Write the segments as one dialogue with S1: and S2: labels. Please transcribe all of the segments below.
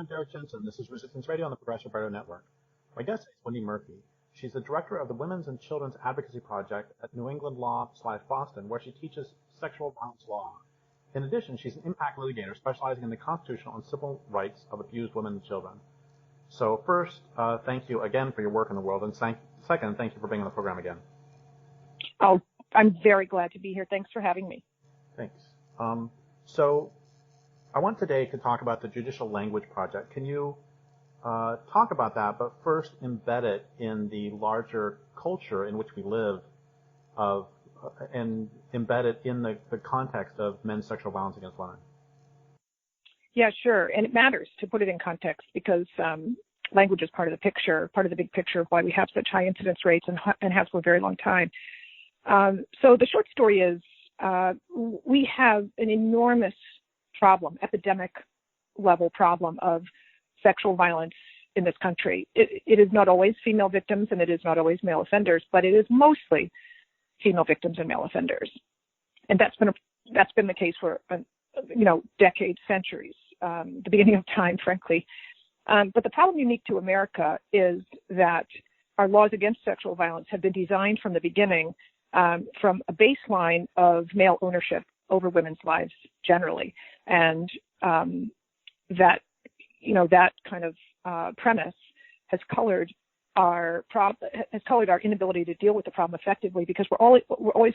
S1: I'm Derrick Jensen. This is Resistance Radio on the Progressive Radio Network. My guest is Wendy Murphy. She's the director of the Women's and Children's Advocacy Project at New England Law/Boston, where she teaches sexual violence law. In addition, she's an impact litigator specializing in the constitutional and civil rights of abused women and children. So first, thank you again for your work in the world, and second, thank you for being on the program again.
S2: Oh, I'm very glad to be here. Thanks for having me.
S1: Thanks. So I want today to talk about the Judicial Language Project. Can you talk about that, but first embed it in the larger culture in which we live and embed it in the context of men's sexual violence against women?
S2: Yeah, sure. And it matters to put it in context because language is part of the picture, part of the big picture of why we have such high incidence rates and have for a very long time. So the short story is we have an enormous problem, epidemic level problem of sexual violence in this country. It is not always female victims and it is not always male offenders, but it is mostly female victims and male offenders. And that's been the case for decades, centuries, the beginning of time, frankly. But the problem unique to America is that our laws against sexual violence have been designed from the beginning from a baseline of male ownership over women's lives generally, and that kind of premise has colored our inability to deal with the problem effectively because we're always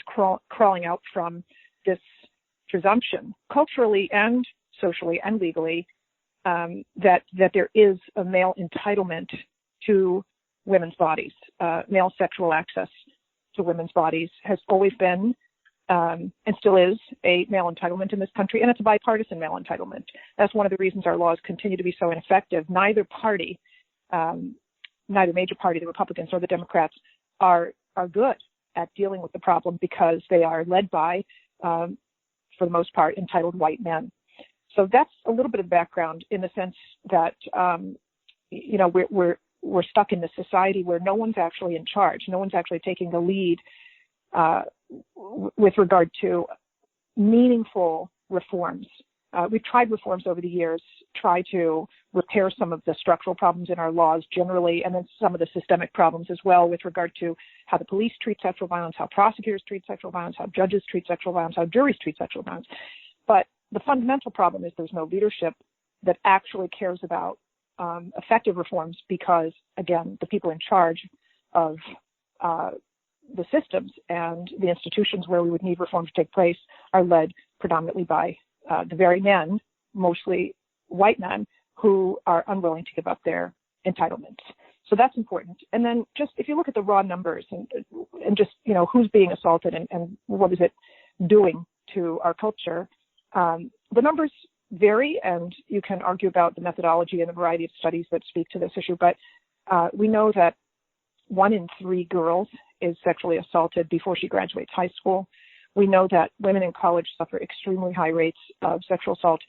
S2: crawling out from this presumption, culturally and socially and legally, that there is a male entitlement to women's bodies. Male sexual access to women's bodies has always been and still is a male entitlement in this country, and it's a bipartisan male entitlement. That's one of the reasons our laws continue to be so ineffective. Neither major party, the Republicans or the Democrats, are good at dealing with the problem because they are led by, for the most part, entitled white men. So that's a little bit of background in the sense that we're stuck in this society where no one's actually in charge, no one's actually taking the lead with regard to meaningful reforms. We've tried reforms over the years, try to repair some of the structural problems in our laws generally, and then some of the systemic problems as well with regard to how the police treat sexual violence, how prosecutors treat sexual violence, how judges treat sexual violence, how juries treat sexual violence. But the fundamental problem is there's no leadership that actually cares about effective reforms because, again, the people in charge of the systems and the institutions where we would need reform to take place are led predominantly by the very men, mostly white men, who are unwilling to give up their entitlements. So that's important. And then just if you look at the raw numbers and just, who's being assaulted and what is it doing to our culture, the numbers vary, and you can argue about the methodology and a variety of studies that speak to this issue. But we know that 1 in 3 girls is sexually assaulted before she graduates high school. We know that women in college suffer extremely high rates of sexual assault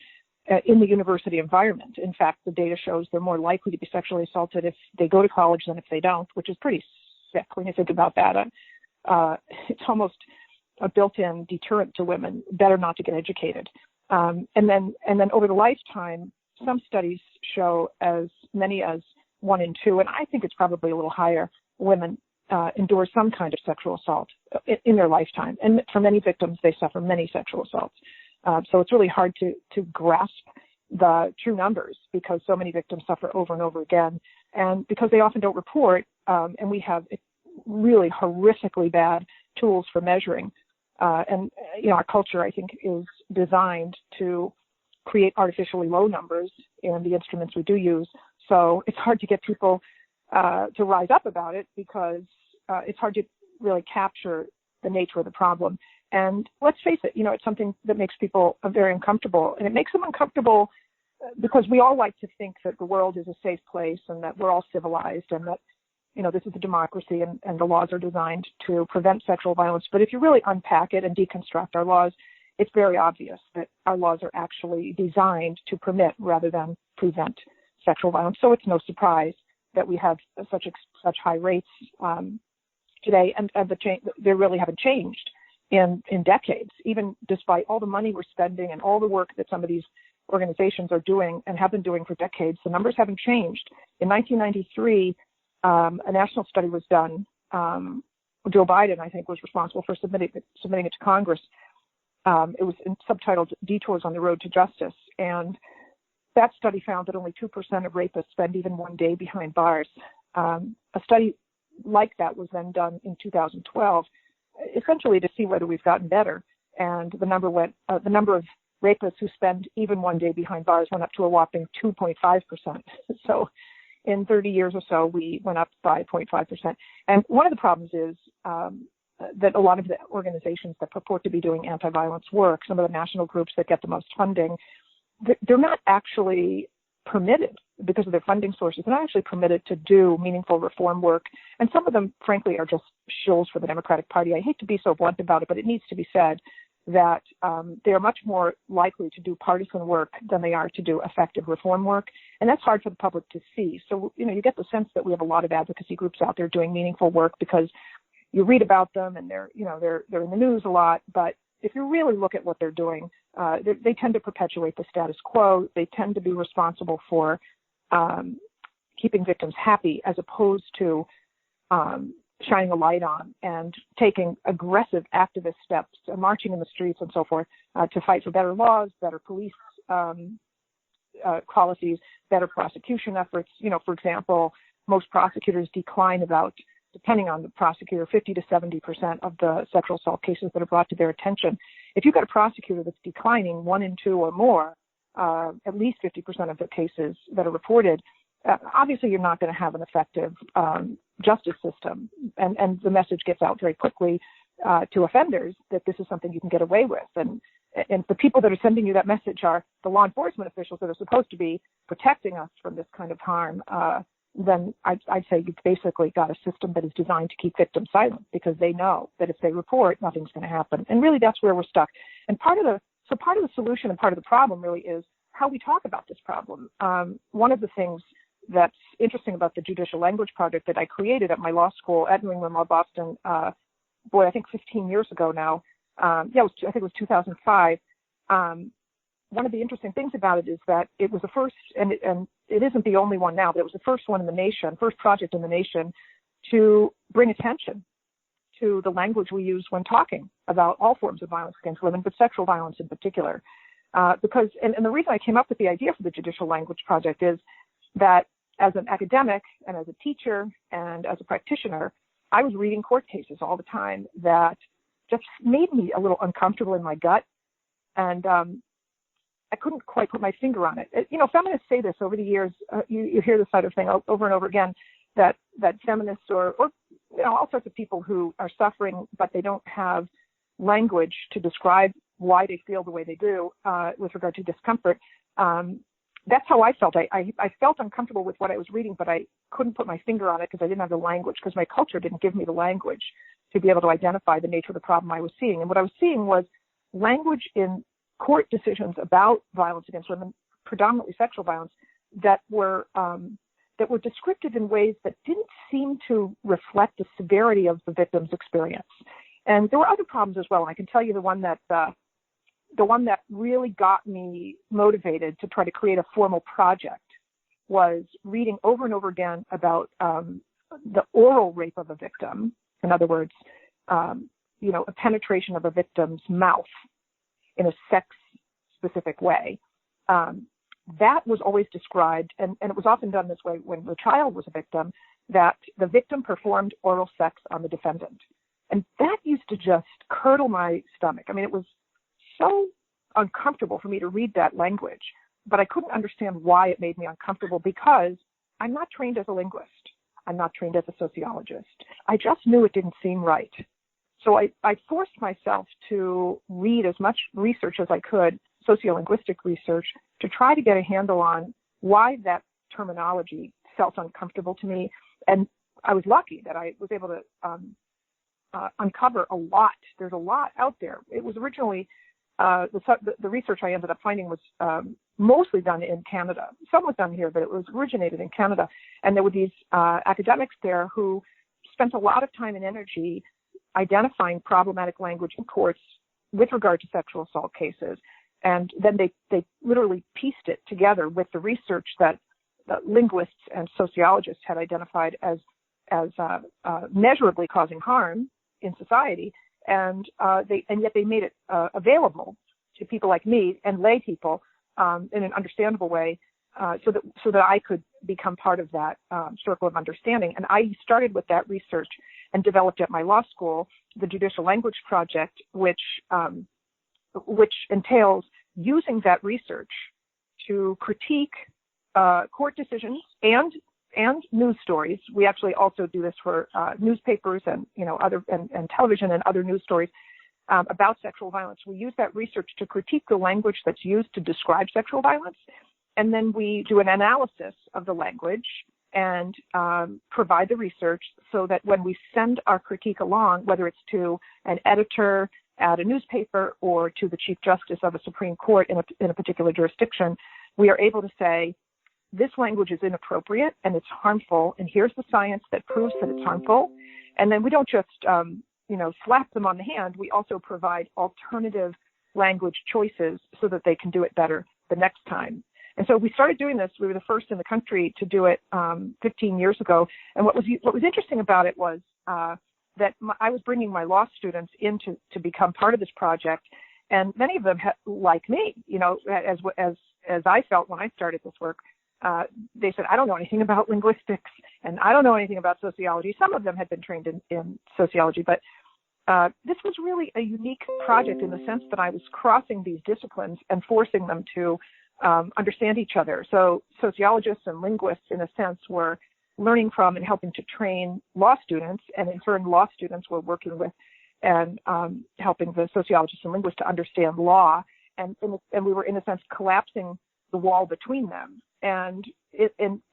S2: in the university environment. In fact, the data shows they're more likely to be sexually assaulted if they go to college than if they don't, which is pretty sick when you think about that. It's almost a built-in deterrent to women, better not to get educated. And then over the lifetime, some studies show as many as 1 in 2, and I think it's probably a little higher, women endure some kind of sexual assault in their lifetime. And for many victims, they suffer many sexual assaults. So it's really hard to grasp the true numbers because so many victims suffer over and over again. And because they often don't report, and we have really horrifically bad tools for measuring. And our culture, I think, is designed to create artificially low numbers in the instruments we do use. So it's hard to get people to rise up about it because it's hard to really capture the nature of the problem. And let's face it, it's something that makes people very uncomfortable. And it makes them uncomfortable because we all like to think that the world is a safe place and that we're all civilized and that, this is a democracy and the laws are designed to prevent sexual violence. But if you really unpack it and deconstruct our laws, it's very obvious that our laws are actually designed to permit rather than prevent sexual violence. So it's no surprise that we have such high rates today, and they really haven't changed in decades, even despite all the money we're spending and all the work that some of these organizations are doing and have been doing for decades. The numbers haven't changed. In 1993, a national study was done. Joe Biden, I think, was responsible for submitting it to Congress. It was subtitled Detours on the Road to Justice. And that study found that only 2% of rapists spend even one day behind bars. A study like that was then done in 2012, essentially to see whether we've gotten better. And the number of rapists who spend even one day behind bars went up to a whopping 2.5%. So in 30 years or so, we went up by 0.5%. And one of the problems is that a lot of the organizations that purport to be doing anti-violence work, some of the national groups that get the most funding, they're not actually permitted, because of their funding sources, they're not actually permitted to do meaningful reform work. And some of them, frankly, are just shills for the Democratic Party. I hate to be so blunt about it, but it needs to be said that they are much more likely to do partisan work than they are to do effective reform work. And that's hard for the public to see. So, you get the sense that we have a lot of advocacy groups out there doing meaningful work because you read about them and they're in the news a lot. But if you really look at what they're doing, they tend to perpetuate the status quo. They tend to be responsible for keeping victims happy, as opposed to shining a light on and taking aggressive activist steps, marching in the streets and so forth, to fight for better laws, better police policies, better prosecution efforts. For example, most prosecutors decline about, depending on the prosecutor, 50 to 70% of the sexual assault cases that are brought to their attention. If you've got a prosecutor that's declining 1 in 2 or more, at least 50% of the cases that are reported, obviously you're not going to have an effective justice system. And the message gets out very quickly to offenders that this is something you can get away with. And the people that are sending you that message are the law enforcement officials that are supposed to be protecting us from this kind of harm. Then I'd say you've basically got a system that is designed to keep victims silent, because they know that if they report, nothing's going to happen. And really, that's where we're stuck. And part of the solution and part of the problem really is how we talk about this problem. One of the things that's interesting about the Judicial Language Project that I created at my law school at New England Law Boston, I think 15 years ago now. I think it was 2005. One of the interesting things about it is that it was the first, and it isn't the only one now, but it was the first one in the nation, first project in the nation to bring attention to the language we use when talking about all forms of violence against women, but sexual violence in particular. Because the reason I came up with the idea for the Judicial Language Project is that as an academic and as a teacher and as a practitioner, I was reading court cases all the time that just made me a little uncomfortable in my gut. And I couldn't quite put my finger on it. Feminists say this over the years. You hear this sort of thing over and over again, that feminists or all sorts of people who are suffering, but they don't have language to describe why they feel the way they do with regard to discomfort. That's how I felt. I felt uncomfortable with what I was reading, but I couldn't put my finger on it because I didn't have the language, because my culture didn't give me the language to be able to identify the nature of the problem I was seeing. And what I was seeing was language in court decisions about violence against women, predominantly sexual violence, that were descriptive in ways that didn't seem to reflect the severity of the victim's experience. And there were other problems as well. And I can tell you the one that really got me motivated to try to create a formal project was reading over and over again about the oral rape of a victim. In other words, a penetration of a victim's mouth in a sex-specific way. That was always described, and it was often done this way when the child was a victim, that the victim performed oral sex on the defendant. And that used to just curdle my stomach. I mean, it was so uncomfortable for me to read that language, but I couldn't understand why it made me uncomfortable, because I'm not trained as a linguist. I'm not trained as a sociologist. I just knew it didn't seem right. So I forced myself to read as much research as I could, sociolinguistic research, to try to get a handle on why that terminology felt uncomfortable to me. And I was lucky that I was able to uncover a lot. There's a lot out there. It was originally, the research I ended up finding was mostly done in Canada. Some was done here, but it was originated in Canada. And there were these academics there who spent a lot of time and energy identifying problematic language in courts with regard to sexual assault cases. And then they literally pieced it together with the research that linguists and sociologists had identified as measurably causing harm in society, and yet they made it available to people like me and lay people in an understandable way, so that I could become part of that circle of understanding. And I started with that research and developed at my law school the Judicial Language Project, which entails using that research to critique court decisions and news stories. We actually also do this for newspapers and other and television and other news stories about sexual violence. We use that research to critique the language that's used to describe sexual violence, and then we do an analysis of the language and provide the research so that when we send our critique along, whether it's to an editor at a newspaper or to the Chief Justice of a Supreme Court in a particular jurisdiction, we are able to say, this language is inappropriate and it's harmful, and here's the science that proves that it's harmful. And then we don't just, slap them on the hand. We also provide alternative language choices so that they can do it better the next time. And so we started doing this. We were the first in the country to do it 15 years ago. And what was interesting about it was that I was bringing my law students in to become part of this project, and many of them, like me, as I felt when I started this work, they said, I don't know anything about linguistics, and I don't know anything about sociology. Some of them had been trained in sociology, but this was really a unique project in the sense that I was crossing these disciplines and forcing them to understand each other. So sociologists and linguists, in a sense, were learning from and helping to train law students, and in turn, law students were working with and helping the sociologists and linguists to understand law, and we were, in a sense, collapsing the wall between them, and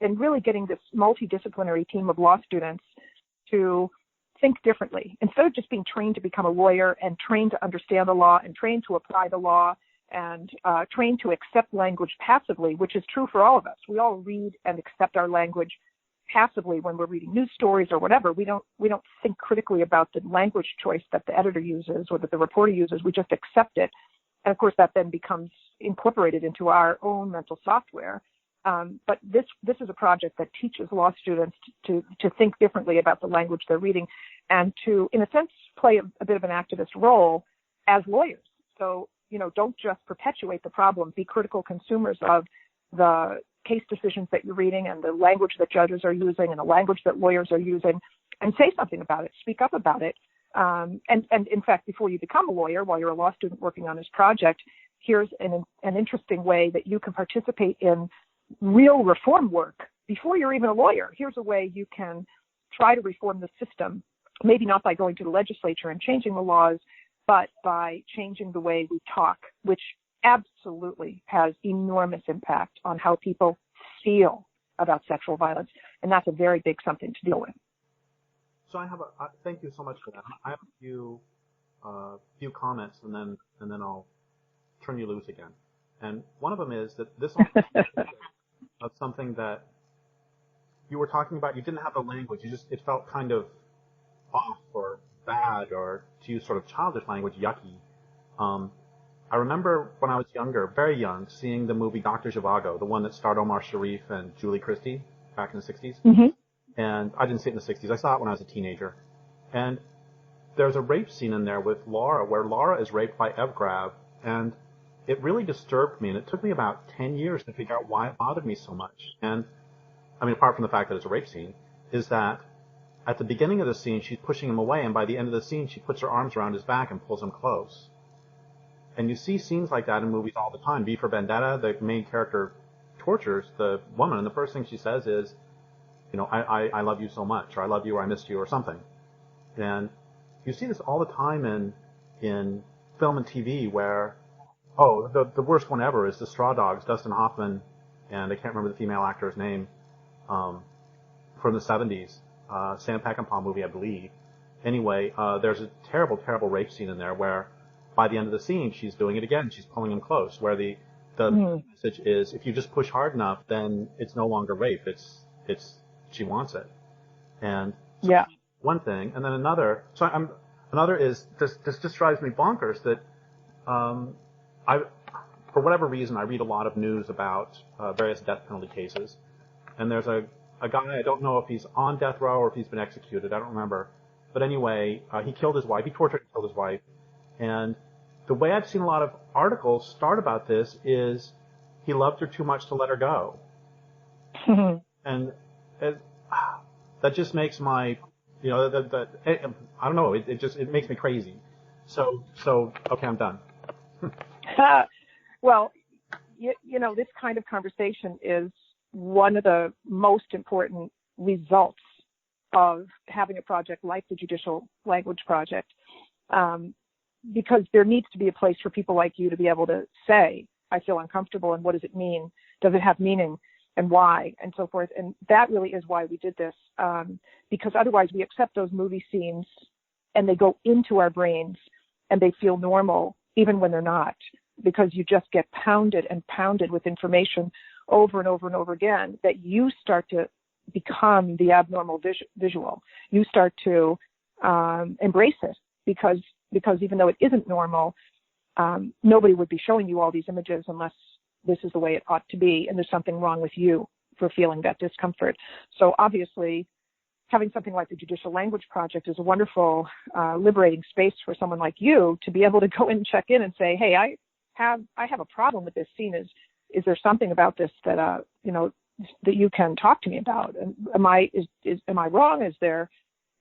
S2: really getting this multidisciplinary team of law students to think differently. Instead of just being trained to become a lawyer and trained to understand the law and trained to apply the law and trained to accept language passively, which is true for all of us. We all read and accept our language passively when we're reading news stories or whatever. We don't think critically about the language choice that the editor uses or that the reporter uses. We just accept it. And of course, that then becomes incorporated into our own mental software. But this is a project that teaches law students to think differently about the language they're reading, and to, in a sense, play a bit of an activist role as lawyers. So, don't just perpetuate the problem. Be critical consumers of the case decisions that you're reading and the language that judges are using and the language that lawyers are using, and say something about it. Speak up about it. And in fact, before you become a lawyer, while you're a law student working on this project, here's an interesting way that you can participate in real reform work before you're even a lawyer. Here's a way you can try to reform the system, maybe not by going to the legislature and changing the laws, but by changing the way we talk, which absolutely has enormous impact on how people feel about sexual violence. And that's a very big something to deal with.
S1: So I have thank you so much for that. I have a few comments, and then I'll turn you loose again. And one of them is that this of something that you were talking about. You didn't have the language. It felt kind of off or bad, or to use sort of childish language, yucky. I remember when I was younger, very young, seeing the movie Dr. Zhivago, the one that starred Omar Sharif and Julie Christie back in the 60s.
S2: Mm-hmm.
S1: And I didn't see it in the 60s. I saw it when I was a teenager. And there's a rape scene in there with Laura, where Laura is raped by Evgrab, and it really disturbed me, and it took me about 10 years to figure out why it bothered me so much. And, I mean, apart from the fact that it's a rape scene, is that at the beginning of the scene, she's pushing him away, and by the end of the scene, she puts her arms around his back and pulls him close. And you see scenes like that in movies all the time. V for Vendetta, the main character tortures the woman, and the first thing she says is, I love you so much, or I love you, or I missed you, or something. And you see this all the time in film and TV where, the worst one ever is the Straw Dogs, Dustin Hoffman, and I can't remember the female actor's name, from the 70s, Sam Peckinpah movie, I believe. Anyway, there's a terrible, terrible rape scene in there where by the end of the scene, she's doing it again. She's pulling him close, where the message is, if you just push hard enough, then it's no longer rape. It's she wants it. And so
S2: yeah.
S1: One thing, and then another. Another is this just drives me bonkers that for whatever reason, I read a lot of news about various death penalty cases, and there's a guy, I don't know if he's on death row or if he's been executed, I don't remember, but anyway, he killed his wife, he tortured and killed his wife, and the way I've seen a lot of articles start about this is he loved her too much to let her go. And that just makes my, I don't know, it makes me crazy. So okay, I'm done.
S2: Well, this kind of conversation is one of the most important results of having a project like the Judicial Language Project, because there needs to be a place for people like you to be able to say, I feel uncomfortable, and what does it mean? Does it have meaning? And why? And so forth. And that really is why we did this, because otherwise we accept those movie scenes and they go into our brains and they feel normal even when they're not, because you just get pounded and pounded with information over and over and over again that you start to become the abnormal visual. You start to embrace it because even though it isn't normal, nobody would be showing you all these images unless this is the way it ought to be, and there's something wrong with you for feeling that discomfort. So obviously, having something like the Judicial Language Project is a wonderful, liberating space for someone like you to be able to go in and check in and say, hey, I have a problem with this scene. Is there something about this that that you can talk to me about? And am I wrong? Is there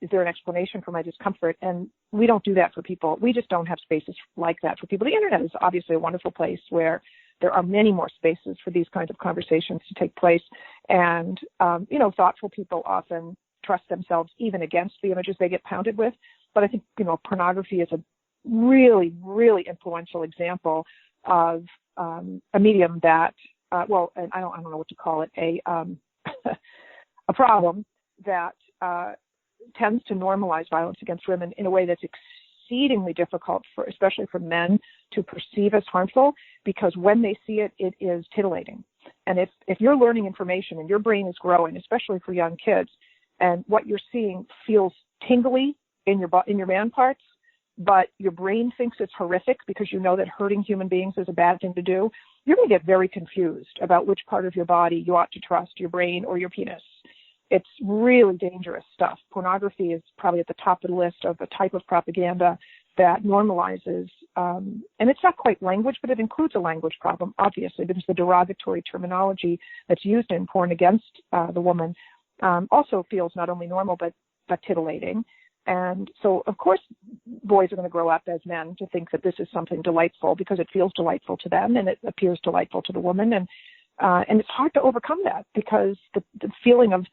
S2: an explanation for my discomfort? And we don't do that for people. We just don't have spaces like that for people. The internet is obviously a wonderful place where there are many more spaces for these kinds of conversations to take place. And, thoughtful people often trust themselves even against the images they get pounded with. But I think, pornography is a really, really influential example of a medium that, and I don't know what to call it, a problem that tends to normalize violence against women in a way that's exceedingly difficult especially for men to perceive as harmful, because when they see it, it is titillating. And if you're learning information and your brain is growing, especially for young kids, and what you're seeing feels tingly in your man parts, but your brain thinks it's horrific because you know that hurting human beings is a bad thing to do, you're going to get very confused about which part of your body you ought to trust, your brain or your penis. It's really dangerous stuff. Pornography is probably at the top of the list of a type of propaganda that normalizes, and it's not quite language, but it includes a language problem, obviously, because the derogatory terminology that's used in porn against the woman also feels not only normal, but titillating. And so, of course, boys are going to grow up as men to think that this is something delightful because it feels delightful to them and it appears delightful to the woman. And it's hard to overcome that because the feeling of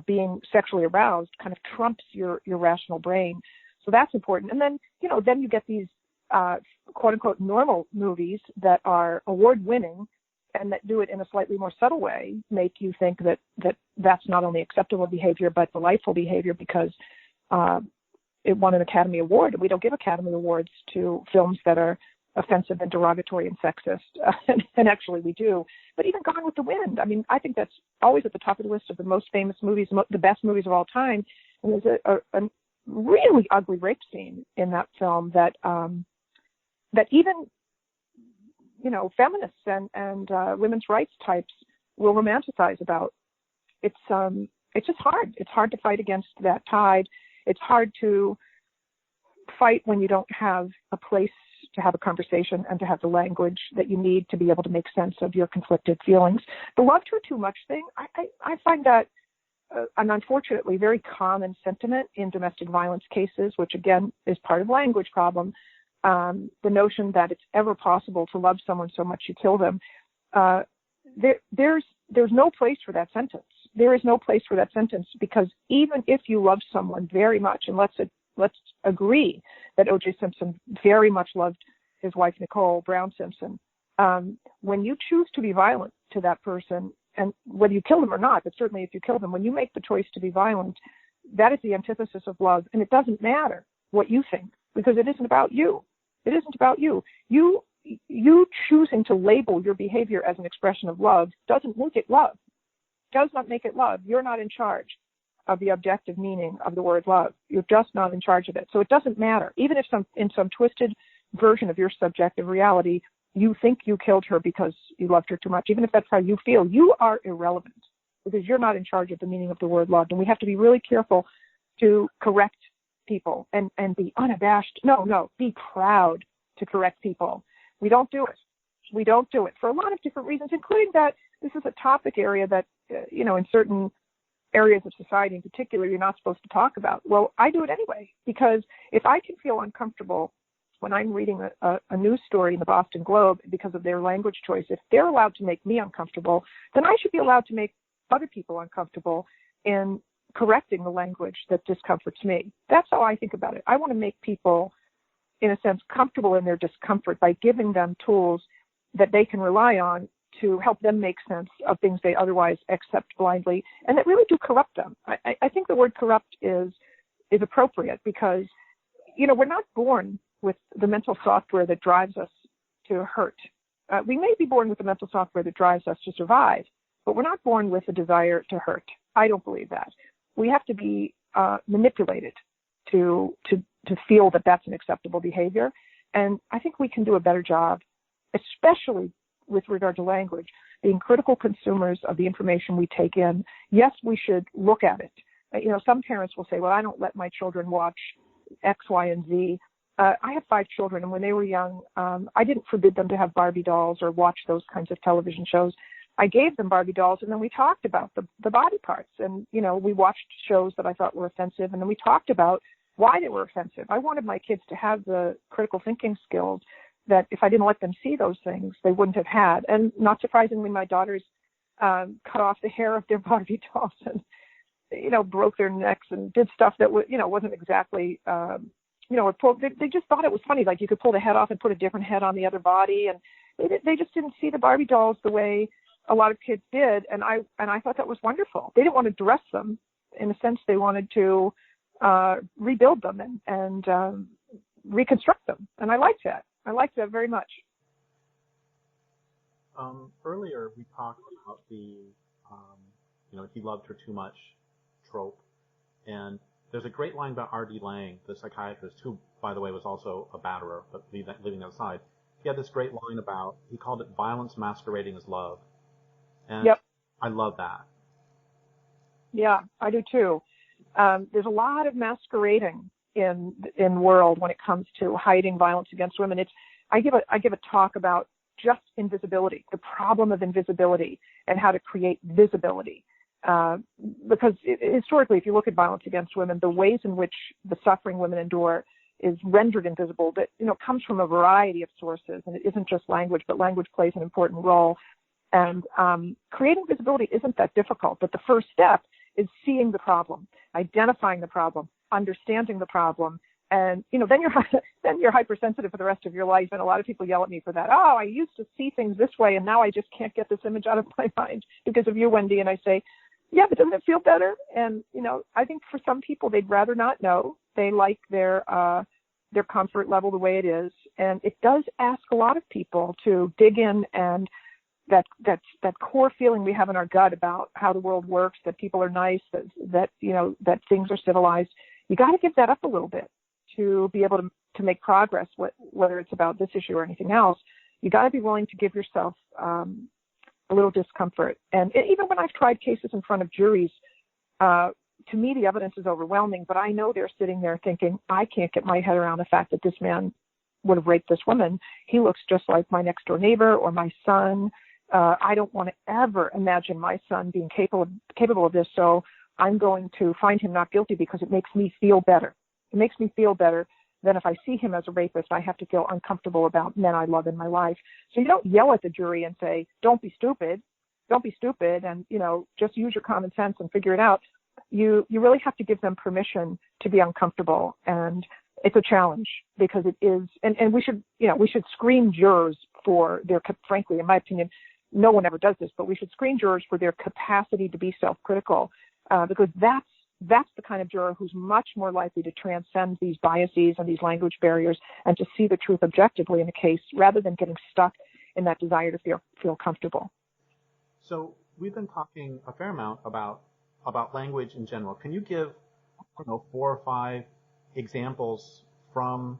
S2: being sexually aroused kind of trumps your rational brain. So that's important. And then, then you get these quote unquote normal movies that are award winning and that do it in a slightly more subtle way, make you think that's not only acceptable behavior, but delightful behavior because it won an Academy Award. And we don't give Academy Awards to films that are offensive and derogatory and sexist. And actually we do. But even Gone with the Wind, I mean, I think that's always at the top of the list of the most famous movies, the best movies of all time. And there's a really ugly rape scene in that film that even, feminists and women's rights types will romanticize about. It's just hard. It's hard to fight against that tide. It's hard to fight when you don't have a place to have a conversation and to have the language that you need to be able to make sense of your conflicted feelings. The loved her too much thing, I find that an unfortunately very common sentiment in domestic violence cases, which again is part of language problem. The notion that it's ever possible to love someone so much you kill them. There's no place for that sentence. There is no place for that sentence because even if you love someone very much, and let's agree that O.J. Simpson very much loved his wife, Nicole Brown Simpson. When you choose to be violent to that person, and whether you kill them or not, but certainly if you kill them, when you make the choice to be violent, that is the antithesis of love. And it doesn't matter what you think because it isn't about you. It isn't about you. You choosing to label your behavior as an expression of love doesn't make it love. Does not make it love. You're not in charge of the objective meaning of the word love. You're just not in charge of it. So it doesn't matter. Even if in some twisted version of your subjective reality, you think you killed her because you loved her too much, even if that's how you feel, you are irrelevant because you're not in charge of the meaning of the word loved. And we have to be really careful to correct people and be unabashed. No, be proud to correct people. We don't do it. We don't do it for a lot of different reasons, including that this is a topic area that, in certain areas of society in particular, you're not supposed to talk about. Well, I do it anyway, because if I can feel uncomfortable when I'm reading a news story in the Boston Globe because of their language choice, if they're allowed to make me uncomfortable, then I should be allowed to make other people uncomfortable in correcting the language that discomforts me. That's how I think about it. I want to make people, in a sense, comfortable in their discomfort by giving them tools that they can rely on to help them make sense of things they otherwise accept blindly and that really do corrupt them. I think the word corrupt is appropriate because, we're not born with the mental software that drives us to hurt. We may be born with the mental software that drives us to survive, but we're not born with a desire to hurt. I don't believe that. We have to be manipulated to feel that that's an acceptable behavior. And I think we can do a better job, especially with regard to language, being critical consumers of the information we take in. Yes, we should look at it. Some parents will say, well, I don't let my children watch X, Y, and Z. I have 5 children, and when they were young, I didn't forbid them to have Barbie dolls or watch those kinds of television shows. I gave them Barbie dolls, and then we talked about the body parts. And, we watched shows that I thought were offensive, and then we talked about why they were offensive. I wanted my kids to have the critical thinking skills that if I didn't let them see those things, they wouldn't have had. And not surprisingly, my daughters cut off the hair of their Barbie dolls and, broke their necks and did stuff that, wasn't exactly, they just thought it was funny. Like you could pull the head off and put a different head on the other body. And they just didn't see the Barbie dolls the way a lot of kids did. And I thought that was wonderful. They didn't want to dress them. In a sense, they wanted to rebuild them and reconstruct them. And I liked that. I liked that very much.
S1: Earlier, we talked about the, he loved her too much trope. And there's a great line about R.D. Laing, the psychiatrist, who, by the way, was also a batterer, but leaving that aside. He had this great line about, he called it violence masquerading as love. And
S2: yep.
S1: I love that.
S2: Yeah, I do too. There's a lot of masquerading in world when it comes to hiding violence against women. I give a talk about just invisibility, the problem of invisibility, and how to create visibility. Because historically, if you look at violence against women, the ways in which the suffering women endure is rendered invisible. That comes from a variety of sources, and it isn't just language, but language plays an important role. And creating visibility isn't that difficult. But the first step is seeing the problem, identifying the problem, understanding the problem, and then you're hypersensitive for the rest of your life. And a lot of people yell at me for that. Oh, I used to see things this way, and now I just can't get this image out of my mind because of you, Wendy. And I say, yeah, but doesn't it feel better? And I think for some people they'd rather not know. They like their comfort level the way it is, and it does ask a lot of people to dig in and that core feeling we have in our gut about how the world works, that people are nice, that things are civilized. You got to give that up a little bit to be able to make progress, whether it's about this issue or anything else. You got to be willing to give yourself a little discomfort. And even when I've tried cases in front of juries, to me the evidence is overwhelming, but I know they're sitting there thinking, I can't get my head around the fact that this man would have raped this woman. He looks just like my next door neighbor or my son. I don't want to ever imagine my son being capable of this, so I'm going to find him not guilty because it makes me feel better. It makes me feel better than if I see him as a rapist. I have to feel uncomfortable about men I love in my life. So you don't yell at the jury and say, don't be stupid, and just use your common sense and figure it out. You really have to give them permission to be uncomfortable, and it's a challenge because it is. And we should screen jurors for their, frankly, in my opinion, no one ever does this, but we should screen jurors for their capacity to be self-critical, because that's the kind of juror who's much more likely to transcend these biases and these language barriers and to see the truth objectively in a case rather than getting stuck in that desire to feel comfortable.
S1: So we've been talking a fair amount about language in general. Can you give 4 or 5 examples from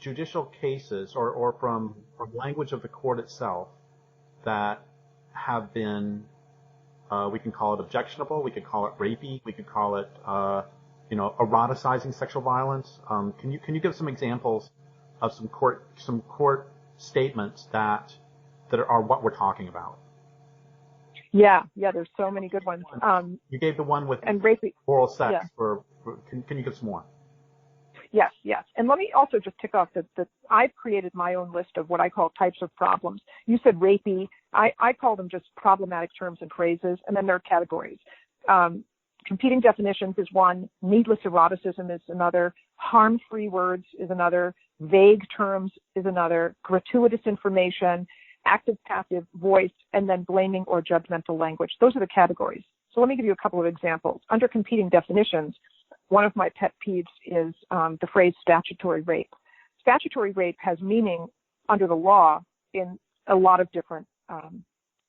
S1: judicial cases or from language of the court itself that have been, we can call it objectionable, we could call it rapey, we could call it, eroticizing sexual violence? Can you give some examples of some court statements that are what we're talking about?
S2: Yeah, there's so many good ones.
S1: You gave the one with
S2: and rapey,
S1: oral sex.
S2: Yeah.
S1: Can you give some more?
S2: Yes. And let me also just tick off that I've created my own list of what I call types of problems. You said rapey. I call them just problematic terms and phrases, and then there are categories. Competing definitions is one. Needless eroticism is another. Harm-free words is another. Vague terms is another. Gratuitous information, active-passive voice, and then blaming or judgmental language. Those are the categories. So let me give you a couple of examples. Under competing definitions, one of my pet peeves is the phrase statutory rape. Statutory rape has meaning under the law in a lot of different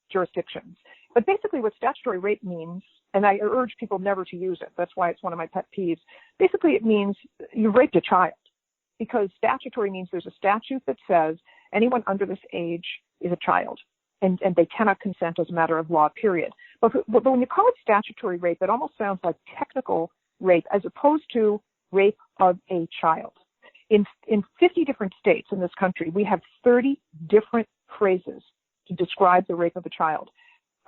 S2: jurisdictions. But basically what statutory rape means, and I urge people never to use it, that's why it's one of my pet peeves, basically it means you raped a child, because statutory means there's a statute that says anyone under this age is a child, and they cannot consent as a matter of law, period. But when you call it statutory rape, it almost sounds like technical rape as opposed to rape of a child. In 50 different states in this country, we have 30 different phrases to describe the rape of a child.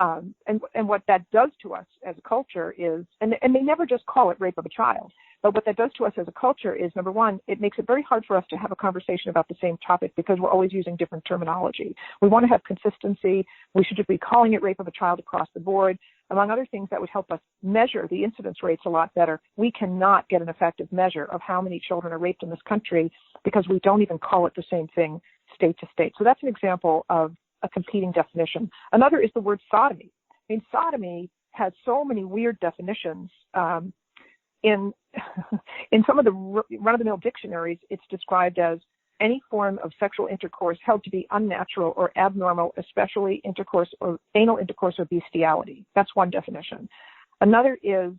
S2: And what that does to us as a culture is, and they never just call it rape of a child, but what that does to us as a culture is, number one, it makes it very hard for us to have a conversation about the same topic because we're always using different terminology. We want to have consistency. We should just be calling it rape of a child across the board. Among other things that would help us measure the incidence rates a lot better, we cannot get an effective measure of how many children are raped in this country because we don't even call it the same thing state to state. So that's an example of a competing definition. Another is the word sodomy. I mean, sodomy has so many weird definitions. In some of the run-of-the-mill dictionaries, it's described as any form of sexual intercourse held to be unnatural or abnormal, especially intercourse or anal intercourse or bestiality. That's one definition. Another is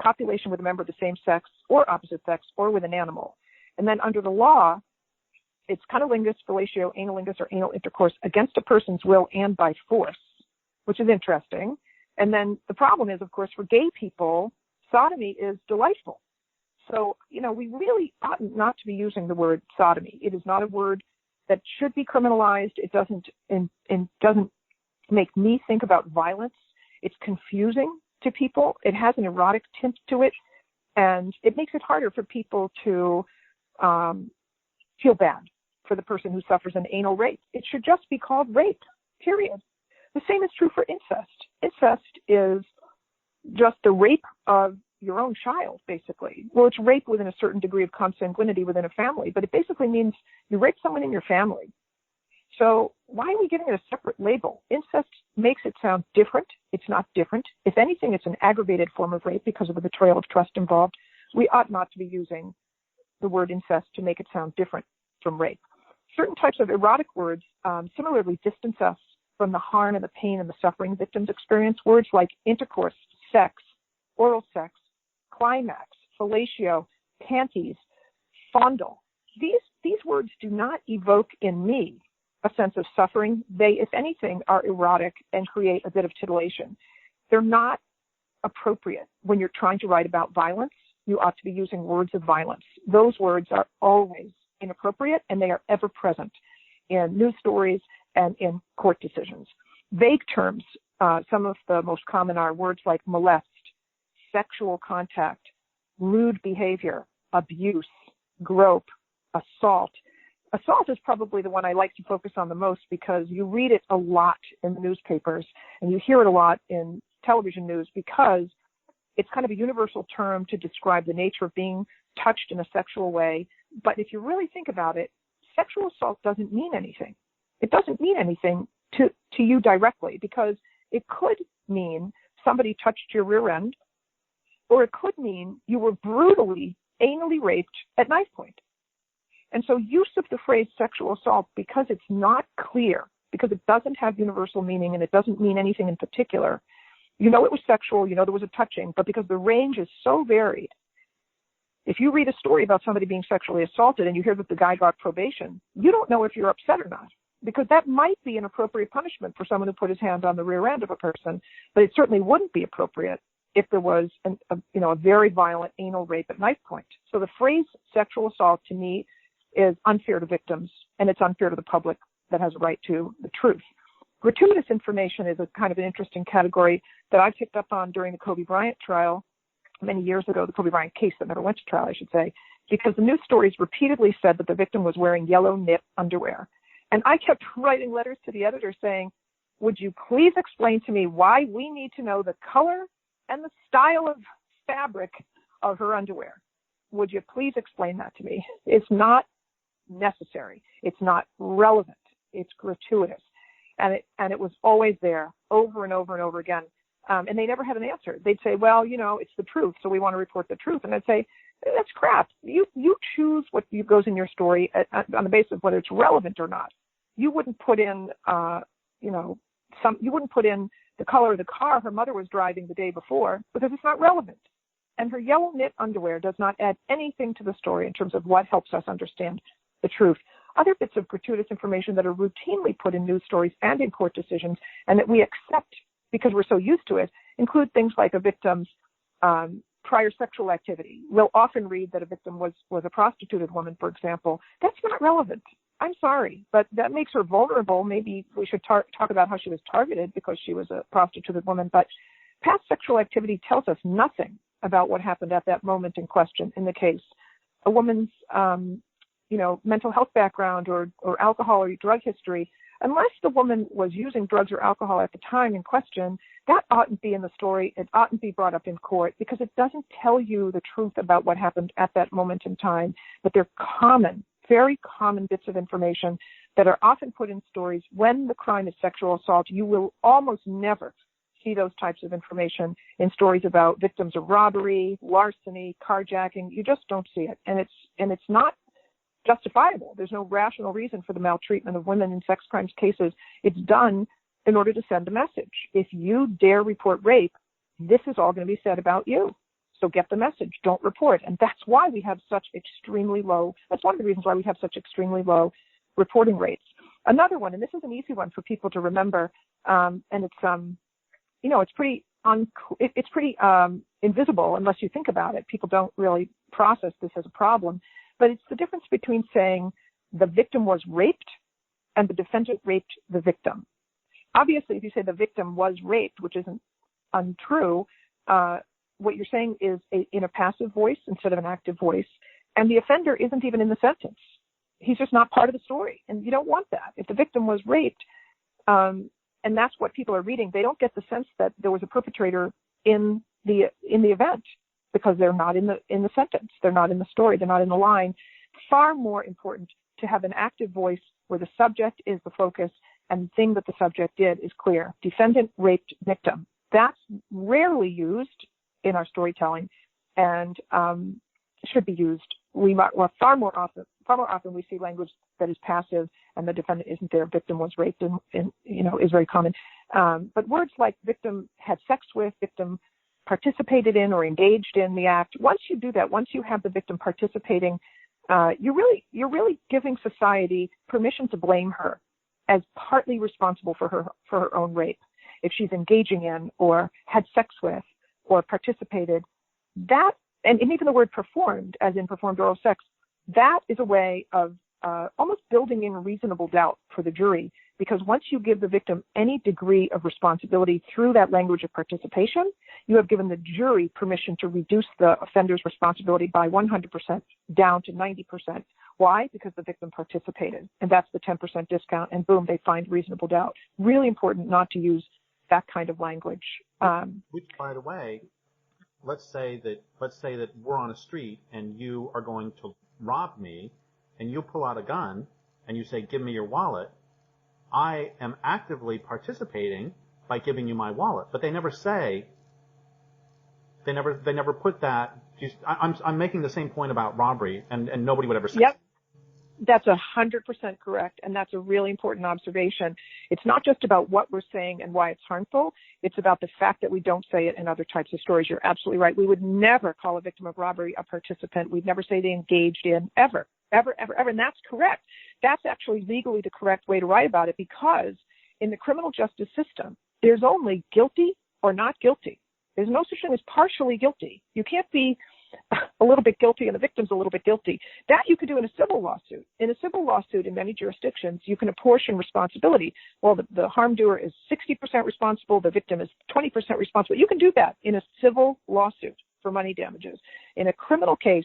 S2: copulation with a member of the same sex or opposite sex or with an animal. And then under the law, it's cunnilingus, fellatio, analingus, or anal intercourse against a person's will and by force, which is interesting. And then the problem is, of course, for gay people, sodomy is delightful. So, we really ought not to be using the word sodomy. It is not a word that should be criminalized. It doesn't make me think about violence. It's confusing to people. It has an erotic tint to it, and it makes it harder for people to feel bad for the person who suffers an anal rape. It should just be called rape, period. The same is true for incest. Incest is just the rape of your own child, basically. Well, it's rape within a certain degree of consanguinity within a family, but it basically means you rape someone in your family. So why are we giving it a separate label? Incest makes it sound different. It's not different. If anything, it's an aggravated form of rape because of the betrayal of trust involved. We ought not to be using the word incest to make it sound different from rape. Certain types of erotic words similarly distance us from the harm and the pain and the suffering victims experience. Words like intercourse, sex, oral sex, climax, fellatio, panties, fondle. These words do not evoke in me a sense of suffering. They, if anything, are erotic and create a bit of titillation. They're not appropriate when you're trying to write about violence. You ought to be using words of violence. Those words are always inappropriate, and they are ever present in news stories and in court decisions. Vague terms, some of the most common are words like molest, sexual contact, lewd behavior, abuse, grope, assault. Assault is probably the one I like to focus on the most because you read it a lot in the newspapers and you hear it a lot in television news because it's kind of a universal term to describe the nature of being touched in a sexual way. But if you really think about it, sexual assault doesn't mean anything. It doesn't mean anything to you directly because it could mean somebody touched your rear end, or it could mean you were brutally, anally raped at knife point. And so use of the phrase sexual assault, because it's not clear, because it doesn't have universal meaning and it doesn't mean anything in particular. You know it was sexual, you know there was a touching, but because the range is so varied, If you read a story about somebody being sexually assaulted and you hear that the guy got probation, you don't know if you're upset or not, because that might be an appropriate punishment for someone who put his hand on the rear end of a person, but it certainly wouldn't be appropriate if there was a very violent anal rape at knife point. So the phrase sexual assault to me is unfair to victims, and it's unfair to the public that has a right to the truth. Gratuitous information is a kind of an interesting category that I picked up on during the Kobe Bryant trial many years ago, the Kobe Bryant case that never went to trial, I should say, because the news stories repeatedly said that the victim was wearing yellow knit underwear. And I kept writing letters to the editor saying, would you please explain to me why we need to know the color and the style of fabric of her underwear? Would you please explain that to me? It's not necessary. It's not relevant. It's gratuitous. And it was always there over and over and over again. And they never had an answer. They'd say, well, it's the truth, so we want to report the truth. And I'd say, that's crap. You choose what goes in your story on the basis of whether it's relevant or not. You wouldn't put in, you wouldn't put in the color of the car her mother was driving the day before because it's not relevant. And her yellow knit underwear does not add anything to the story in terms of what helps us understand the truth. Other bits of gratuitous information that are routinely put in news stories and in court decisions and that we accept because we're so used to it include things like a victim's prior sexual activity. We'll often read that a victim was a prostituted woman, for example. That's not relevant. I'm sorry, but that makes her vulnerable. Maybe we should talk about how she was targeted because she was a prostituted woman. But past sexual activity tells us nothing about what happened at that moment in question in the case. A woman's, mental health background or alcohol or drug history, unless the woman was using drugs or alcohol at the time in question, that oughtn't be in the story. It oughtn't be brought up in court because it doesn't tell you the truth about what happened at that moment in time. But they're common, very common bits of information that are often put in stories. When the crime is sexual assault, you will almost never see those types of information in stories about victims of robbery, larceny, carjacking. You just don't see it. And it's not justifiable. There's no rational reason for the maltreatment of women in sex crimes cases. It's done in order to send a message. If you dare report rape, this is all going to be said about you. So get the message. Don't report. And that's why we have such extremely low, that's one of the reasons why we have such extremely low reporting rates. Another one, and this is an easy one for people to remember, and it's pretty invisible unless you think about it. People don't really process this as a problem. But it's the difference between saying the victim was raped and the defendant raped the victim. Obviously, if you say the victim was raped, which isn't untrue, what you're saying is in a passive voice instead of an active voice. And the offender isn't even in the sentence. He's just not part of the story. And you don't want that. If the victim was raped, and that's what people are reading, they don't get the sense that there was a perpetrator in the event, because they're not in the sentence. They're not in the story. They're not in the line. Far more important to have an active voice where the subject is the focus and the thing that the subject did is clear. Defendant raped victim. That's rarely used in our storytelling and should be used. Far more often we see language that is passive and the defendant isn't there. Victim was raped and is very common. But words like victim had sex with, victim participated in or engaged in the act. Once you do that, once you have the victim participating, you're really giving society permission to blame her as partly responsible for her own rape. If she's engaging in or had sex with or participated, that, and even the word performed, as in performed oral sex, that is a way of almost building in reasonable doubt for the jury, because once you give the victim any degree of responsibility through that language of participation, you have given the jury permission to reduce the offender's responsibility by 100% down to 90%. Why? Because the victim participated, and that's the 10% discount, and boom, they find reasonable doubt. Really important not to use that kind of language.
S1: Which, by the way, let's say that we're on a street and you are going to rob me, and you pull out a gun and you say, "Give me your wallet." I am actively participating by giving you my wallet, but they never put that. I'm making the same point about robbery, and nobody would ever say.
S2: That's 100% correct, and that's a really important observation. It's not just about what we're saying and why it's harmful. It's about the fact that we don't say it in other types of stories. You're absolutely right. We would never call a victim of robbery a participant. We'd never say they engaged in, ever. And that's correct. That's actually legally the correct way to write about it, because in the criminal justice system, there's only guilty or not guilty. There's no such thing as partially guilty. You can't be a little bit guilty and the victim's a little bit guilty. That you can do in a civil lawsuit. In a civil lawsuit, in many jurisdictions, you can apportion responsibility. Well, the harm doer is 60% responsible, the victim is 20% responsible. You can do that in a civil lawsuit for money damages. In a criminal case,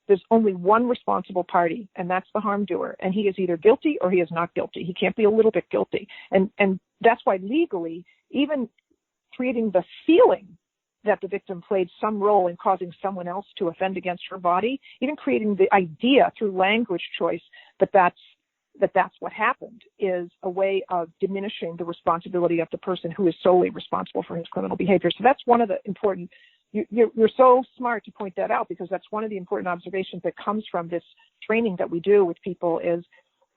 S2: there's only one responsible party, and that's the harm doer. And he is either guilty or he is not guilty. He can't be a little bit guilty. And that's why legally, even creating the feeling that the victim played some role in causing someone else to offend against her body, even creating the idea through language choice that that's what happened, is a way of diminishing the responsibility of the person who is solely responsible for his criminal behavior. So that's one of the important, you're so smart to point that out, because that's one of the important observations that comes from this training that we do with people, is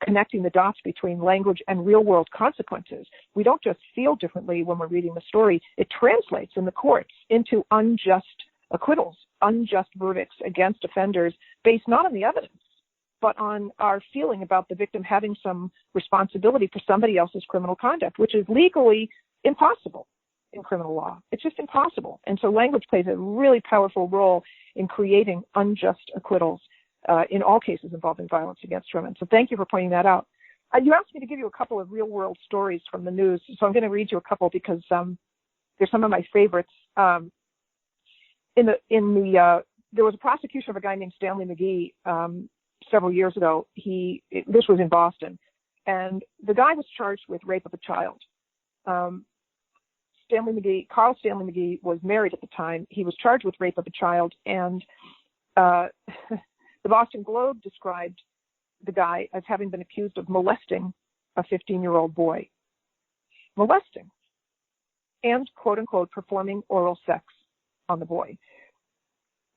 S2: connecting the dots between language and real-world consequences. We don't just feel differently when we're reading the story. It translates in the courts into unjust acquittals, unjust verdicts against offenders based not on the evidence, but on our feeling about the victim having some responsibility for somebody else's criminal conduct, which is legally impossible in criminal law. It's just impossible. And so language plays a really powerful role in creating unjust acquittals in all cases involving violence against women. So thank you for pointing that out. You asked me to give you a couple of real-world stories from the news, so I'm going to read you a couple because they're some of my favorites. There was a prosecution of a guy named Stanley McGee several years ago. This was in Boston, and the guy was charged with rape of a child. Carl Stanley McGee was married at the time. He was charged with rape of a child, and the Boston Globe described the guy as having been accused of molesting a 15-year-old boy. Molesting and, quote unquote, performing oral sex on the boy.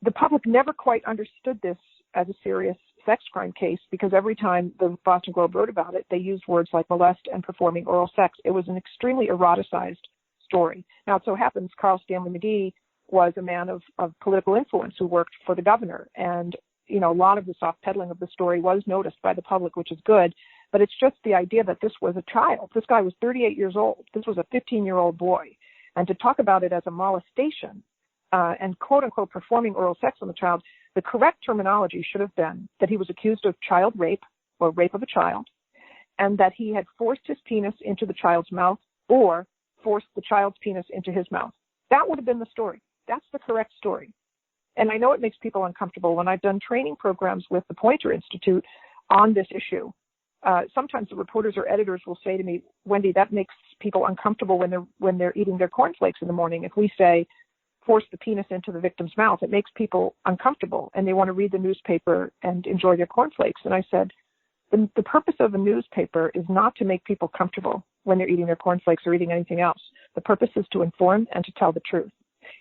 S2: The public never quite understood this as a serious sex crime case, because every time the Boston Globe wrote about it, they used words like molest and performing oral sex. It was an extremely eroticized story. Now, it so happens Carl Stanley McGee was a man of political influence who worked for the governor, and a lot of the soft peddling of the story was noticed by the public, which is good, but it's just the idea that this was a child. This guy was 38 years old. This was a 15-year-old boy. And to talk about it as a molestation and, quote-unquote, performing oral sex on the child, the correct terminology should have been that he was accused of child rape or rape of a child, and that he had forced his penis into the child's mouth or forced the child's penis into his mouth. That would have been the story. That's the correct story. And I know it makes people uncomfortable. When I've done training programs with the Poynter Institute on this issue, sometimes the reporters or editors will say to me, Wendy, that makes people uncomfortable when they're eating their cornflakes in the morning. If we say, force the penis into the victim's mouth, it makes people uncomfortable, and they want to read the newspaper and enjoy their cornflakes. And I said, the purpose of a newspaper is not to make people comfortable when they're eating their cornflakes or eating anything else. The purpose is to inform and to tell the truth.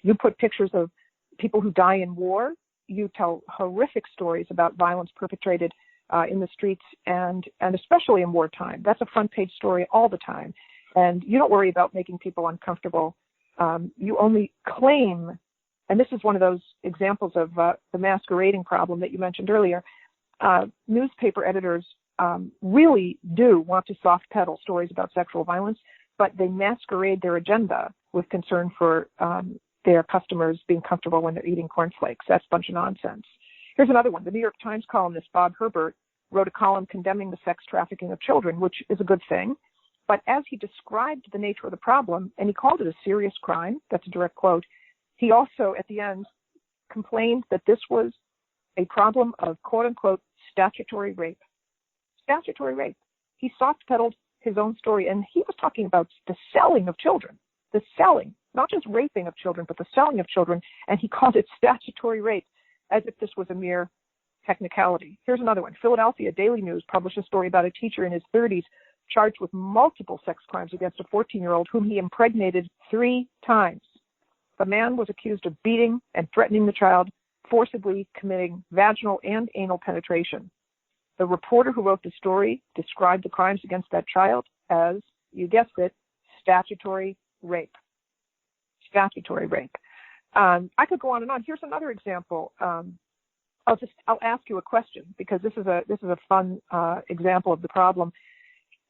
S2: You put pictures of people who die in war. You tell horrific stories about violence perpetrated in the streets and especially in wartime. That's a front page story all the time. And you don't worry about making people uncomfortable. You only claim, and this is one of those examples of the masquerading problem that you mentioned earlier. Newspaper editors really do want to soft pedal stories about sexual violence, but they masquerade their agenda with concern for their customers being comfortable when they're eating cornflakes. That's a bunch of nonsense. Here's another one. The New York Times columnist Bob Herbert wrote a column condemning the sex trafficking of children, which is a good thing. But as he described the nature of the problem, and he called it a serious crime, that's a direct quote, he also, at the end, complained that this was a problem of, quote-unquote, statutory rape. Statutory rape. He soft-pedaled his own story, and he was talking about the selling of children, the selling, not just raping of children, but the selling of children, and he called it statutory rape, as if this was a mere technicality. Here's another one. Philadelphia Daily News published a story about a teacher in his 30s charged with multiple sex crimes against a 14-year-old whom he impregnated 3 times. The man was accused of beating and threatening the child, forcibly committing vaginal and anal penetration. The reporter who wrote the story described the crimes against that child as, you guessed it, statutory rape. Statutory rape. I could go on and on. Here's another example. I'll ask you a question because this is a fun example of the problem,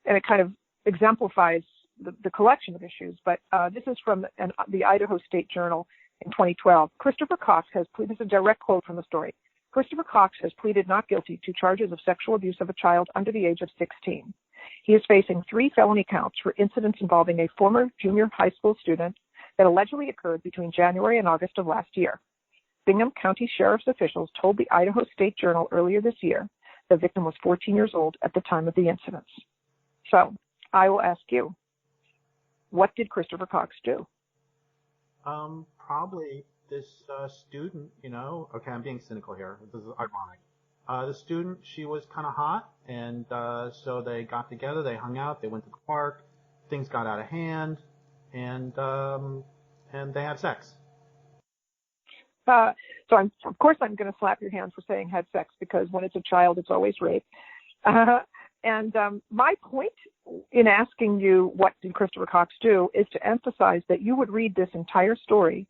S2: and it kind of exemplifies the collection of issues. But this is from the Idaho State Journal in 2012. Christopher Cox has pleaded. This is a direct quote from the story. Christopher Cox has pleaded not guilty to charges of sexual abuse of a child under the age of 16. He is facing 3 felony counts for incidents involving a former junior high school student that allegedly occurred between January and August of last year. Bingham County Sheriff's officials told the Idaho State Journal earlier this year the victim was 14 years old at the time of the incidents. So I will ask you, what did Christopher Cox do?
S1: Probably this student, okay, I'm being cynical here. This is ironic. The student, she was kind of hot, and so they got together, they hung out, they went to the park, things got out of hand, and they had sex.
S2: So of course I'm going to slap your hand for saying had sex, because when it's a child, it's always rape. And my point in asking you what did Christopher Cox do is to emphasize that you would read this entire story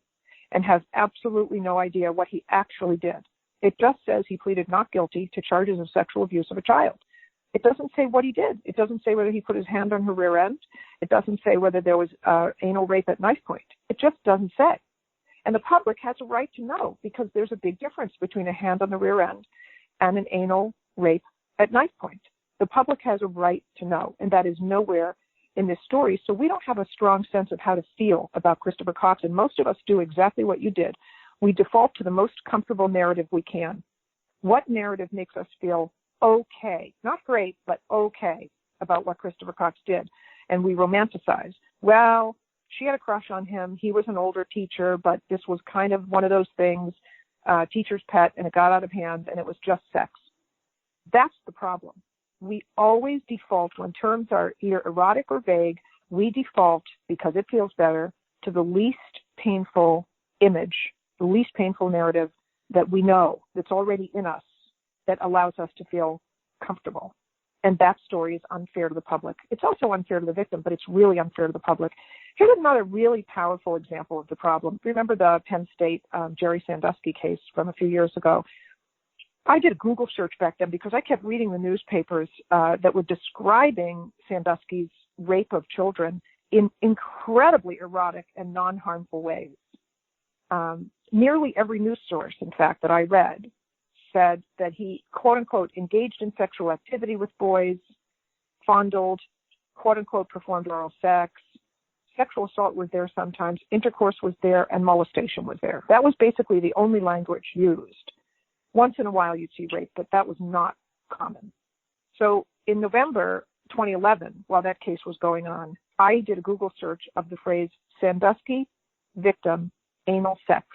S2: and have absolutely no idea what he actually did. It just says he pleaded not guilty to charges of sexual abuse of a child. It doesn't say what he did. It doesn't say whether he put his hand on her rear end. It doesn't say whether there was anal rape at knife point. It just doesn't say. And the public has a right to know, because there's a big difference between a hand on the rear end and an anal rape at knife point. The public has a right to know, and that is nowhere in this story. So we don't have a strong sense of how to feel about Christopher Cox, and most of us do exactly what you did. We default to the most comfortable narrative we can. What narrative makes us feel okay, not great, but okay about what Christopher Cox did? And we romanticize. Well, she had a crush on him. He was an older teacher, but this was kind of one of those things, teacher's pet, and it got out of hand, and it was just sex. That's the problem. We always default when terms are either erotic or vague. We default, because it feels better, to the least painful image, the least painful narrative that we know, that's already in us, that allows us to feel comfortable. And that story is unfair to the public. It's also unfair to the victim, but it's really unfair to the public. Here's another really powerful example of the problem. Remember the Penn State Jerry Sandusky case from a few years ago? I did a Google search back then because I kept reading the newspapers that were describing Sandusky's rape of children in incredibly erotic and non-harmful ways. Nearly every news source, in fact, that I read said that he, quote unquote, engaged in sexual activity with boys, fondled, quote unquote, performed oral sex, sexual assault was there sometimes, intercourse was there, and molestation was there. That was basically the only language used. Once in a while you'd see rape, but that was not common. So in November 2011, while that case was going on, I did a Google search of the phrase Sandusky, victim, anal sex,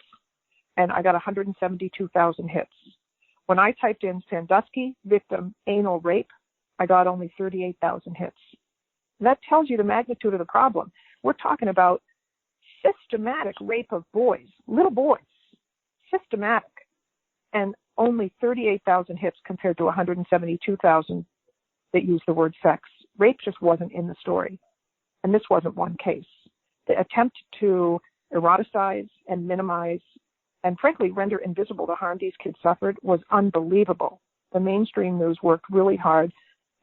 S2: and I got 172,000 hits. When I typed in Sandusky, victim, anal rape, I got only 38,000 hits. That tells you the magnitude of the problem. We're talking about systematic rape of boys, little boys, systematic, and only 38,000 hits compared to 172,000 that use the word sex. Rape just wasn't in the story. And this wasn't one case. The attempt to eroticize and minimize and frankly render invisible the harm these kids suffered was unbelievable. The mainstream news worked really hard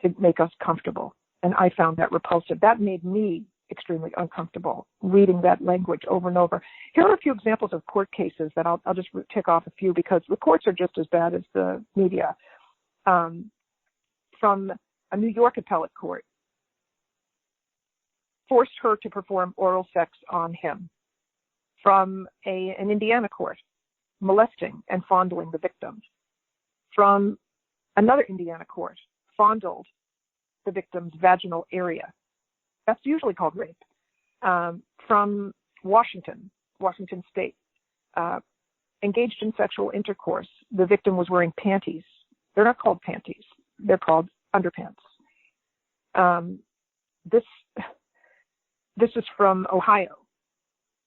S2: to make us comfortable. And I found that repulsive. That made me extremely uncomfortable reading that language over and over. Here are a few examples of court cases that I'll just tick off a few because the courts are just as bad as the media. From a New York appellate court, forced her to perform oral sex on him. From an Indiana court, molesting and fondling the victim. From another Indiana court, fondled the victim's vaginal area. That's usually called rape. From Washington State, engaged in sexual intercourse. The victim was wearing panties. They're not called panties. They're called underpants. This is from Ohio.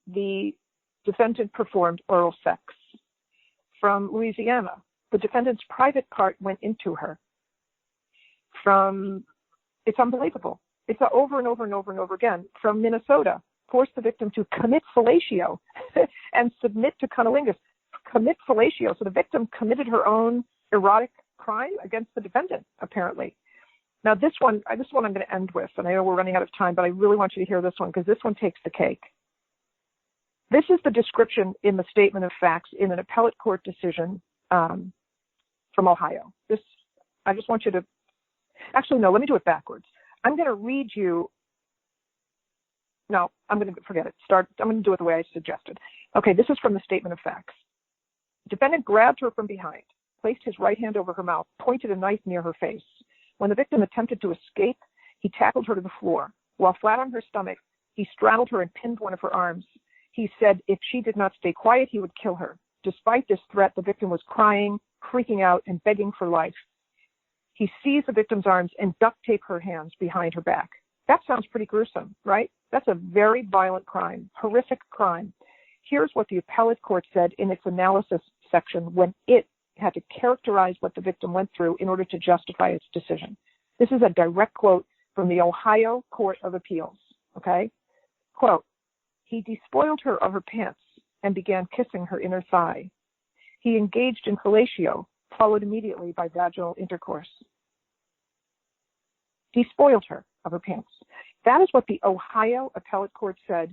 S2: The defendant performed oral sex. From Louisiana, the defendant's private part went into her. it's unbelievable. It's over and over and over and over again. From Minnesota, force the victim to commit fellatio and submit to cunnilingus. Commit fellatio. So the victim committed her own erotic crime against the defendant, apparently. Now, this one I'm going to end with, and I know we're running out of time, but I really want you to hear this one because this one takes the cake. This is the description in the statement of facts in an appellate court decision from Ohio. I just want you to, actually, no, let me do it backwards. I'm going to read you, no, I'm going to forget it. I'm going to do it the way I suggested. Okay, this is from the statement of facts. Defendant grabbed her from behind, placed his right hand over her mouth, pointed a knife near her face. When the victim attempted to escape, he tackled her to the floor. While flat on her stomach, he straddled her and pinned one of her arms. He said if she did not stay quiet, he would kill her. Despite this threat, the victim was crying, freaking out, and begging for life. He seized the victim's arms and duct taped her hands behind her back. That sounds pretty gruesome, right? That's a very violent crime, horrific crime. Here's what the appellate court said in its analysis section when it had to characterize what the victim went through in order to justify its decision. This is a direct quote from the Ohio Court of Appeals, okay? Quote, he despoiled her of her pants and began kissing her inner thigh. He engaged in fellatio, followed immediately by vaginal intercourse. Despoiled her of her pants. That is what the Ohio appellate court said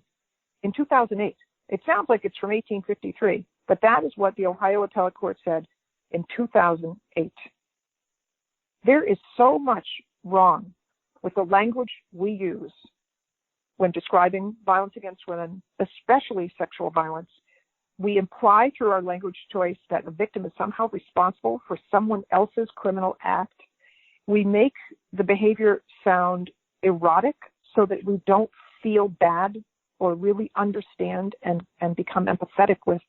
S2: in 2008. It sounds like it's from 1853, but that is what the Ohio appellate court said in 2008. There is so much wrong with the language we use when describing violence against women, especially sexual violence. We imply through our language choice that the victim is somehow responsible for someone else's criminal act. We make the behavior sound erotic so that we don't feel bad or really understand and become empathetic with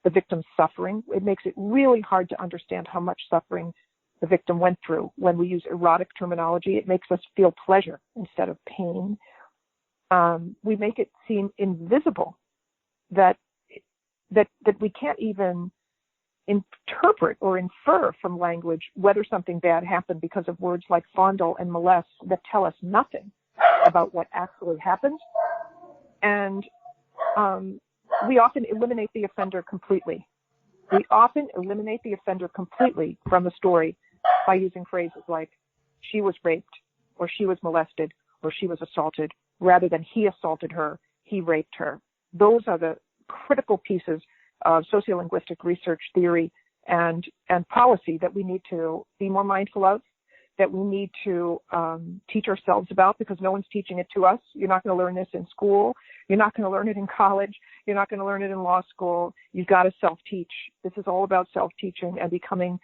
S2: the victim's suffering. It makes it really hard to understand how much suffering the victim went through. When we use erotic terminology, it makes us feel pleasure instead of pain. We make it seem invisible that we can't even interpret or infer from language whether something bad happened because of words like fondle and molest that tell us nothing about what actually happened. And we often eliminate the offender completely. We often eliminate the offender completely from the story by using phrases like she was raped or she was molested or she was assaulted rather than he assaulted her, he raped her. Those are the critical pieces of sociolinguistic research theory and policy that we need to be more mindful of, that we need to teach ourselves about because no one's teaching it to us. You're not going to learn this in school. You're not going to learn it in college. You're not going to learn it in law school. You've got to self-teach. This is all about self-teaching and becoming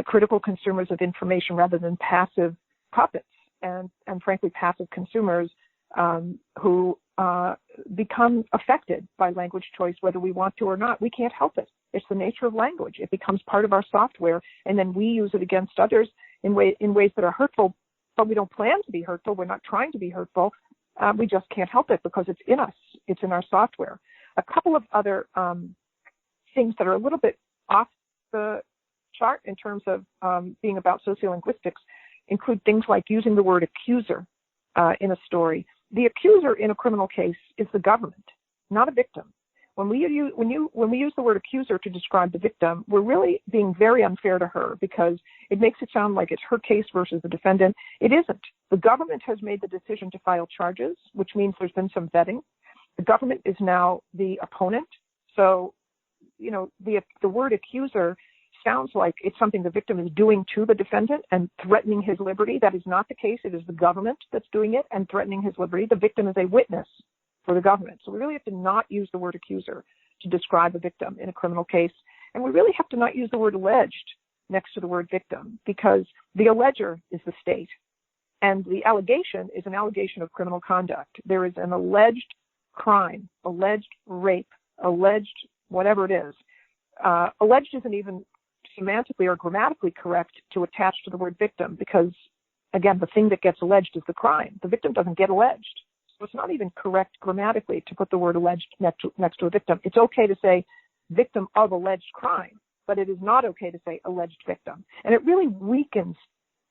S2: critical consumers of information rather than passive puppets and frankly, passive consumers who become affected by language choice, whether we want to or not. We can't help it. It's the nature of language. It becomes part of our software, and then we use it against others in ways that are hurtful, but we don't plan to be hurtful. We're not trying to be hurtful. We just can't help it because it's in us. It's in our software. A couple of other things that are a little bit off the chart in terms of being about sociolinguistics include things like using the word accuser in a story. The accuser in a criminal case is the government, not a victim. When we use the word accuser to describe the victim, we're really being very unfair to her because it makes it sound like it's her case versus the defendant. It isn't. The government has made the decision to file charges, which means there's been some vetting. The government is now the opponent. So, the word accuser sounds like it's something the victim is doing to the defendant and threatening his liberty. That is not the case. It is the government that's doing it and threatening his liberty. The victim is a witness for the government. So we really have to not use the word accuser to describe a victim in a criminal case. And we really have to not use the word alleged next to the word victim because the alleger is the state. And the allegation is an allegation of criminal conduct. There is an alleged crime, alleged rape, alleged whatever it is. Alleged isn't even semantically or grammatically correct to attach to the word victim because, again, the thing that gets alleged is the crime. The victim doesn't get alleged. So it's not even correct grammatically to put the word alleged next to a victim. It's okay to say victim of alleged crime, but it is not okay to say alleged victim. And it really weakens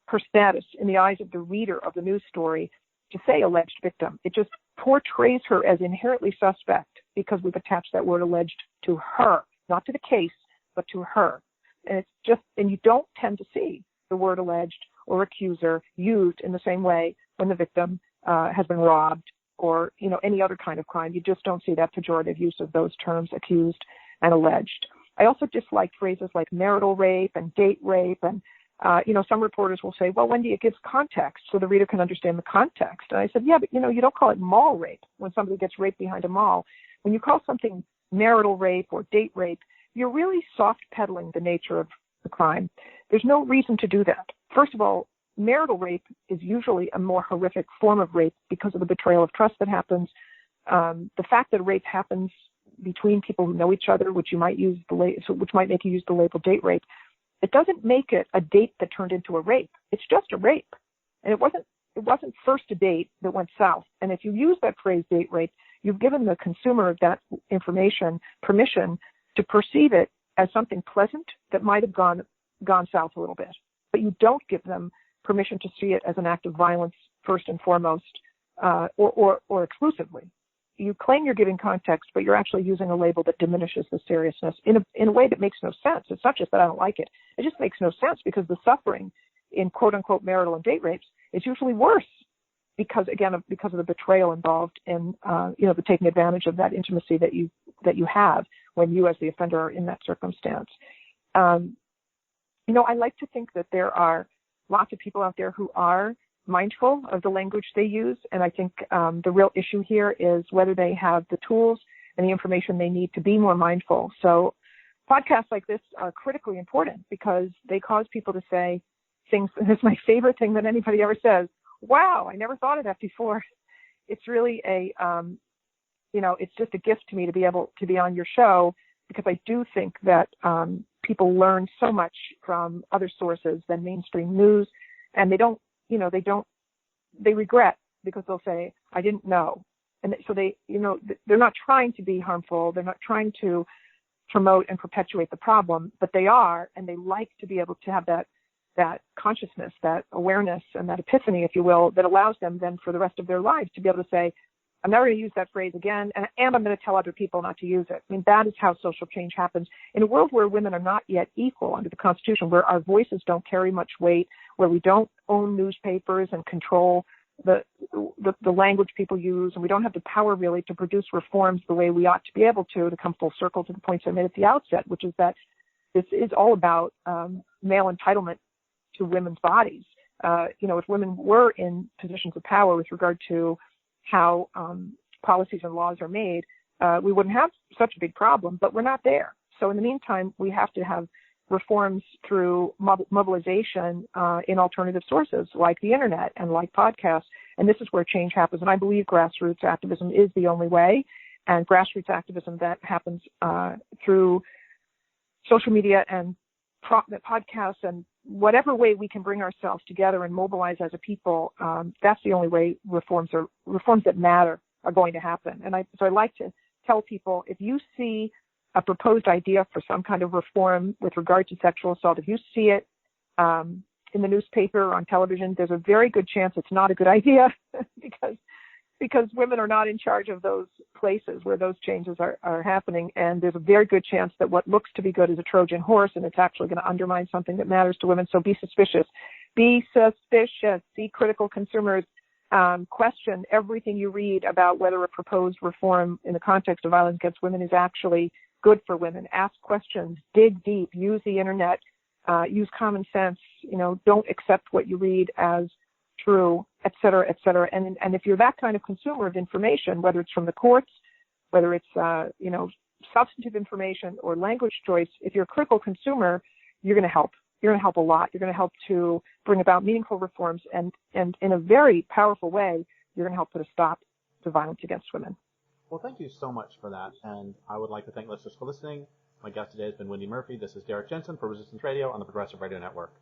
S2: her status in the eyes of the reader of the news story to say alleged victim. It just portrays her as inherently suspect because we've attached that word alleged to her, not to the case, but to her. And it's just, and you don't tend to see the word alleged or accuser used in the same way when the victim has been robbed or, any other kind of crime. You just don't see that pejorative use of those terms, accused and alleged. I also dislike phrases like marital rape and date rape. And, some reporters will say, well, Wendy, it gives context so the reader can understand the context. And I said, yeah, but, you don't call it mall rape when somebody gets raped behind a mall. When you call something marital rape or date rape, you're really soft peddling the nature of the crime. There's no reason to do that. First of all, marital rape is usually a more horrific form of rape because of the betrayal of trust that happens. The fact that rape happens between people who know each other, which might make you use the label date rape, it doesn't make it a date that turned into a rape. It's just a rape, and it wasn't first a date that went south. And if you use that phrase date rape, you've given the consumer of that information permission to perceive it as something pleasant that might have gone south a little bit, but you don't give them permission to see it as an act of violence first and foremost, or exclusively. You claim you're giving context, but you're actually using a label that diminishes the seriousness in a way that makes no sense. It's not just that I don't like it. It just makes no sense because the suffering in quote unquote marital and date rapes is usually worse because of the betrayal involved in, the taking advantage of that intimacy that you have when you as the offender are in that circumstance. I like to think that there are lots of people out there who are mindful of the language they use. And I think the real issue here is whether they have the tools and the information they need to be more mindful. So podcasts like this are critically important because they cause people to say things. And it's my favorite thing that anybody ever says. Wow, I never thought of that before. It's really it's just a gift to me to be able to be on your show because I do think that people learn so much from other sources than mainstream news, and they regret because they'll say, I didn't know. And so they're not trying to be harmful. They're not trying to promote and perpetuate the problem, but they are, and they like to be able to have that consciousness, that awareness, and that epiphany, if you will, that allows them then for the rest of their lives to be able to say, I'm never going to use that phrase again, and I'm going to tell other people not to use it. I mean, that is how social change happens. In a world where women are not yet equal under the Constitution, where our voices don't carry much weight, where we don't own newspapers and control the language people use, and we don't have the power really to produce reforms the way we ought to be able to come full circle to the points I made at the outset, which is that this is all about male entitlement to women's bodies. If women were in positions of power with regard to how policies and laws are made, we wouldn't have such a big problem, but we're not there. So in the meantime, we have to have reforms through mobilization in alternative sources like the internet and like podcasts. And this is where change happens. And I believe grassroots activism is the only way. And grassroots activism that happens through social media and podcasts and whatever way we can bring ourselves together and mobilize as a people, that's the only way reforms that matter are going to happen. And so I like to tell people, if you see a proposed idea for some kind of reform with regard to sexual assault, if you see it in the newspaper or on television, there's a very good chance it's not a good idea because women are not in charge of those places where those changes are happening. And there's a very good chance that what looks to be good is a Trojan horse, and it's actually going to undermine something that matters to women. So be suspicious. Be suspicious. Be critical consumers. Question everything you read about whether a proposed reform in the context of violence against women is actually good for women. Ask questions. Dig deep. Use the internet. Use common sense. Don't accept what you read as true, et cetera, et cetera. And if you're that kind of consumer of information, whether it's from the courts, whether it's, substantive information or language choice, if you're a critical consumer, you're going to help. You're going to help a lot. You're going to help to bring about meaningful reforms. And in a very powerful way, you're going to help put a stop to violence against women.
S1: Well, thank you so much for that. And I would like to thank listeners for listening. My guest today has been Wendy Murphy. This is Derrick Jensen for Resistance Radio on the Progressive Radio Network.